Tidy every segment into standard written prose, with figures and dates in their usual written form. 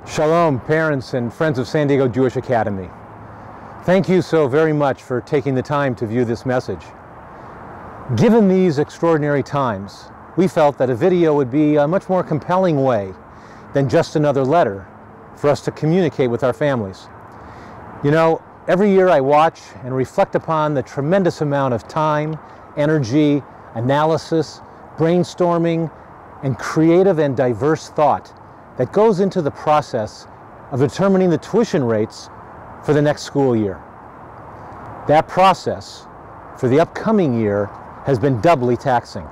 Shalom, parents and friends of San Diego Jewish Academy. Thank you so very much for taking the time to view this message. Given these extraordinary times, we felt that a video would be a much more compelling way than just another letter for us to communicate with our families. You know, every year I watch and reflect upon the tremendous amount of time, energy, analysis, brainstorming, and creative and diverse thought that goes into the process of determining the tuition rates for the next school year. That process for the upcoming year has been doubly taxing.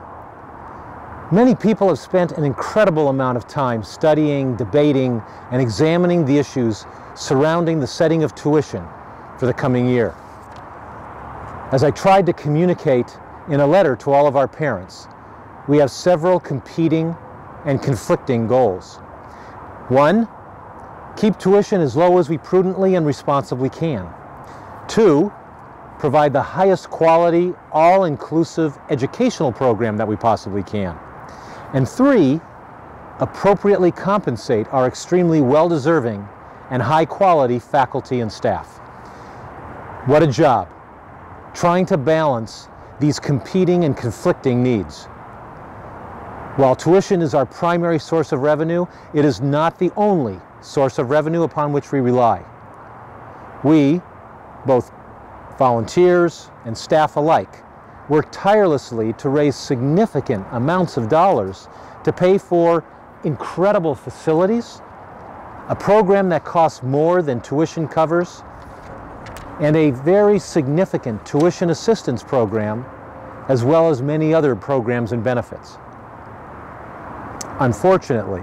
Many people have spent an incredible amount of time studying, debating, and examining the issues surrounding the setting of tuition for the coming year. As I tried to communicate in a letter to all of our parents, we have several competing and conflicting goals. One, keep tuition as low as we prudently and responsibly can. Two, provide the highest quality, all-inclusive educational program that we possibly can. And three, appropriately compensate our extremely well-deserving and high-quality faculty and staff. What a job, trying to balance these competing and conflicting needs. While tuition is our primary source of revenue, it is not the only source of revenue upon which we rely. We, both volunteers and staff alike, work tirelessly to raise significant amounts of dollars to pay for incredible facilities, a program that costs more than tuition covers, and a very significant tuition assistance program, as well as many other programs and benefits. Unfortunately,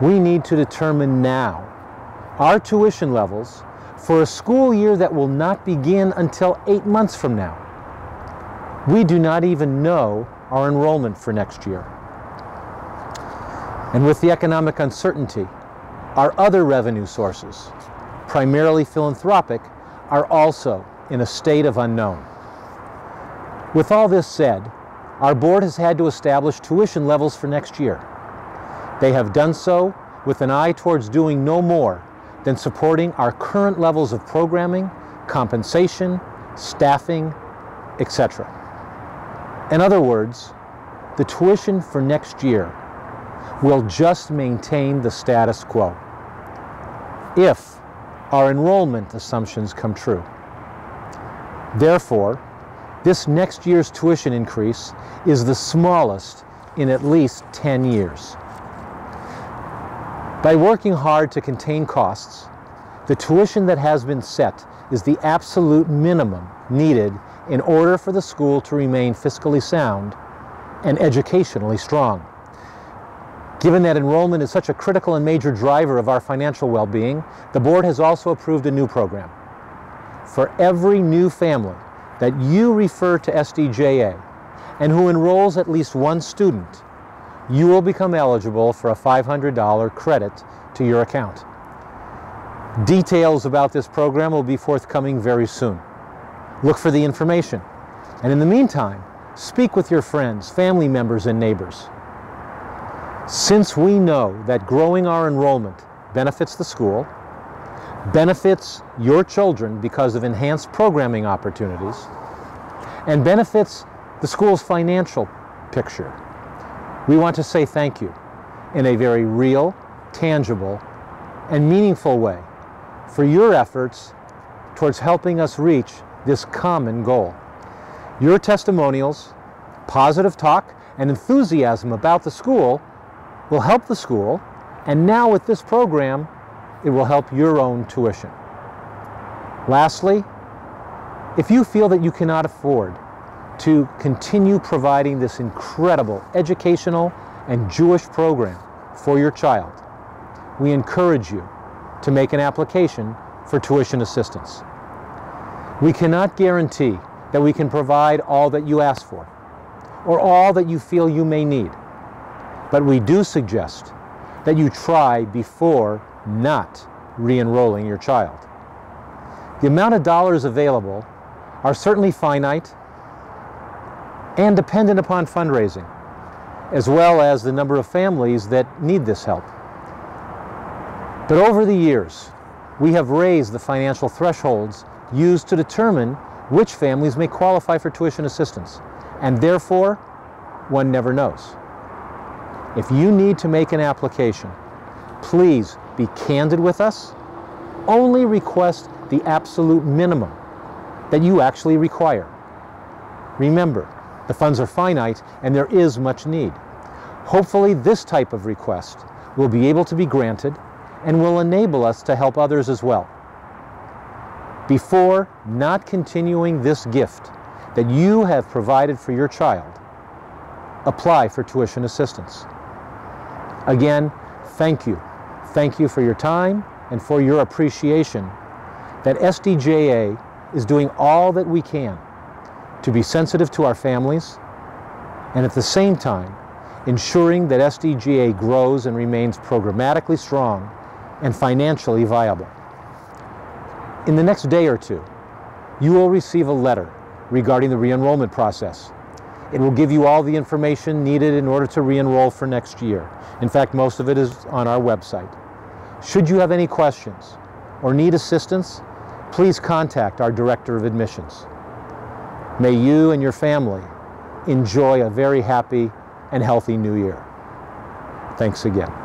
we need to determine now our tuition levels for a school year that will not begin until 8 months from now. We do not even know our enrollment for next year. And with the economic uncertainty, our other revenue sources, primarily philanthropic, are also in a state of unknown. With all this said, our board has had to establish tuition levels for next year. They have done so with an eye towards doing no more than supporting our current levels of programming, compensation, staffing, etc. In other words, the tuition for next year will just maintain the status quo if our enrollment assumptions come true. Therefore, this next year's tuition increase is the smallest in at least 10 years. By working hard to contain costs, the tuition that has been set is the absolute minimum needed in order for the school to remain fiscally sound and educationally strong. Given that enrollment is such a critical and major driver of our financial well-being, the board has also approved a new program. For every new family that you refer to SDJA and who enrolls at least one student, you will become eligible for a $500 credit to your account. Details about this program will be forthcoming very soon. Look for the information. And in the meantime, speak with your friends, family members, and neighbors. Since we know that growing our enrollment benefits the school, benefits your children because of enhanced programming opportunities, and benefits the school's financial picture, we want to say thank you in a very real, tangible, and meaningful way for your efforts towards helping us reach this common goal. Your testimonials, positive talk, and enthusiasm about the school will help the school, and now with this program, it will help your own tuition. Lastly, if you feel that you cannot afford to continue providing this incredible educational and Jewish program for your child, we encourage you to make an application for tuition assistance. We cannot guarantee that we can provide all that you ask for or all that you feel you may need, but we do suggest that you try before not re-enrolling your child. The amount of dollars available are certainly finite and dependent upon fundraising, as well as the number of families that need this help. But over the years, we have raised the financial thresholds used to determine which families may qualify for tuition assistance, and therefore, one never knows. If you need to make an application, please be candid with us. Only request the absolute minimum that you actually require. Remember, the funds are finite and there is much need. Hopefully this type of request will be able to be granted and will enable us to help others as well. Before not continuing this gift that you have provided for your child, apply for tuition assistance. Again, thank you. Thank you for your time and for your appreciation that SDJA is doing all that we can to be sensitive to our families and at the same time ensuring that SDJA grows and remains programmatically strong and financially viable. In the next day or two, you will receive a letter regarding the re-enrollment process. It will give you all the information needed in order to re-enroll for next year. In fact, most of it is on our website. Should you have any questions or need assistance, please contact our Director of Admissions. May you and your family enjoy a very happy and healthy new year. Thanks again.